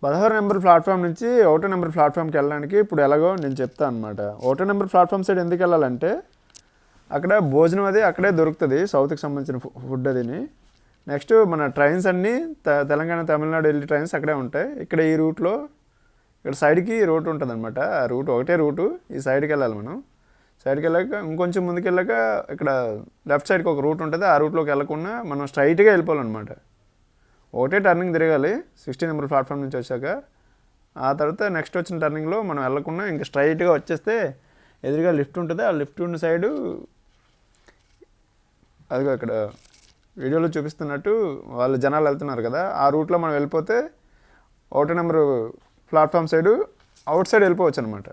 16 number platform నుంచి 1 number ప్లాట్ఫామ్కి వెళ్ళడానికి ఇప్పుడు ఎలాగో నేను చెప్తాను అనమాట. 1 నెంబర్ ప్లాట్ఫామ్ సైడ్ ఎందుకు వెళ్ళాలంటే అక్కడ భోజనం అది అక్కడే దొరుకుతుంది, సౌత్కి సంబంధించిన ఫుడ్ అదిని. నెక్స్ట్ మన ట్రైన్స్ అన్నీ తెలంగాణ తమిళనాడు వెళ్ళే ట్రైన్స్ అక్కడే ఉంటాయి. ఇక్కడ ఈ రూట్లో ఇక్కడ సైడ్కి రూట్ ఉంటుంది అనమాట. ఆ రూట్ ఒకటే రూటు, ఈ సైడ్కి వెళ్ళాలి మనం. సైడ్కి వెళ్ళాక ఇంకొంచెం ముందుకు వెళ్ళాక ఇక్కడ లెఫ్ట్ సైడ్కి ఒక రూట్ ఉంటుంది. ఆ రూట్లోకి వెళ్ళకుండా మనం స్ట్రైట్గా వెళ్ళిపోవాలన్నమాట. ఒకటే టర్నింగ్ తిరగాలి 16 నెంబర్ ప్లాట్ఫామ్ నుంచి వచ్చాక. ఆ తర్వాత నెక్స్ట్ వచ్చిన టర్నింగ్లో మనం వెళ్ళకుండా ఇంకా స్ట్రైట్గా వచ్చేస్తే ఎదురుగా లిఫ్ట్ ఉంటుంది. ఆ లిఫ్ట్ ఉన్న సైడు అదిగో ఇక్కడ వీడియోలో చూపిస్తున్నట్టు వాళ్ళు జనాలు వెళ్తున్నారు కదా, ఆ రూట్లో మనం వెళ్ళిపోతే 1 number platform side out side వెళ్ళిపోవచ్చు అనమాట.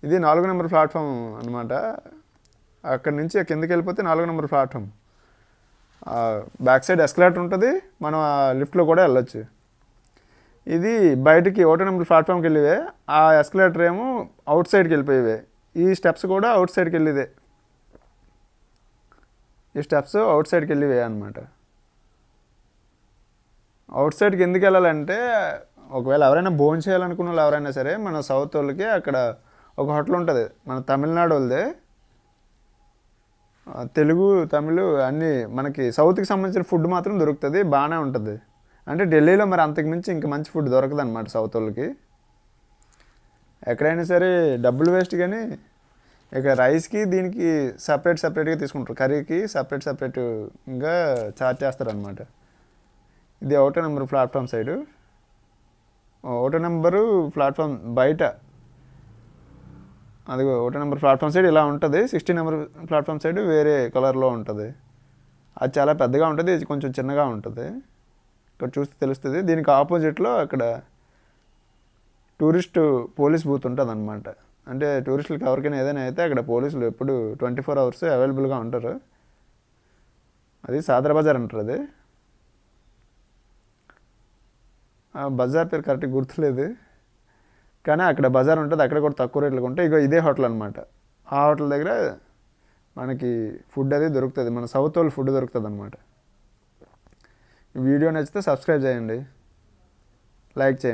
ఇది 4 నెంబర్ ప్లాట్ఫామ్ అనమాట. అక్కడి నుంచి కిందకి వెళ్ళిపోతే 4 number platform. Back side escalator ఉంటుంది, మనం ఆ లిఫ్ట్లో కూడా వెళ్ళొచ్చు. ఇది బయటికి 1 నెంబర్ ప్లాట్ఫామ్కి వెళ్ళివే, ఆ ఎస్కలేటర్ ఏమో అవుట్ సైడ్కి వెళ్ళిపోయేవే. ఈ స్టెప్స్ కూడా అవుట్ సైడ్కి వెళ్ళిదే, ఈ స్టెప్స్ అవుట్ సైడ్కి వెళ్ళివే అనమాట. అవుట్ సైడ్కి ఎందుకు వెళ్ళాలంటే ఒకవేళ ఎవరైనా భోజనం చేయాలనుకున్న వాళ్ళు ఎవరైనా సరే మన సౌత్ వాళ్ళకి అక్కడ ఒక హోటల్ ఉంటుంది, మన తమిళనాడు వాళ్ళదే. తెలుగు తమిళ్ అన్నీ మనకి సౌత్కి సంబంధించిన ఫుడ్ మాత్రం దొరుకుతుంది, బాగానే ఉంటుంది. అంటే ఢిల్లీలో మరి అంతకుమించి ఇంకా మంచి ఫుడ్ దొరకదు అనమాట సౌత్ వాళ్ళకి. ఎక్కడైనా సరే డబ్బులు వేస్ట్, కానీ ఇక రైస్కి దీనికి సపరేట్గా తీసుకుంటారు, కర్రీకి సపరేట్గా చార్జ్ చేస్తారనమాట. ఇది 1 number platform side. 1 number platform బయట అది 1 నెంబర్ ప్లాట్ఫామ్ సైడ్ ఇలా ఉంటుంది. 16 నెంబర్ ప్లాట్ఫామ్ సైడ్ వేరే కలర్లో ఉంటుంది. అది చాలా పెద్దగా ఉంటుంది, ఇది కొంచెం చిన్నగా ఉంటుంది. ఇక్కడ చూస్తే తెలుస్తుంది. దీనికి ఆపోజిట్లో అక్కడ టూరిస్ట్ పోలీస్ బూత్ ఉంటుంది అనమాట. అంటే టూరిస్టులకు ఎవరికైనా ఏదైనా అయితే అక్కడ పోలీసులు ఎప్పుడు 24 అవర్స్ అవైలబుల్గా ఉంటారు. అది సాదర్ బజార్ అంటారు. అది బజార్ పేరు కరెక్ట్గా గుర్తులేదు, కానీ అక్కడ బజార్ ఉంటుంది, అక్కడ కూడా తక్కువ రేట్లకు ఉంటాయి. ఇక ఇదే హోటల్ అనమాట. ఆ హోటల్ దగ్గర మనకి ఫుడ్ అది దొరుకుతుంది, మన సౌత్ వాళ్ళు ఫుడ్ దొరుకుతుంది అనమాట. వీడియో నచ్చితే సబ్స్క్రైబ్ చేయండి, లైక్ చేయండి.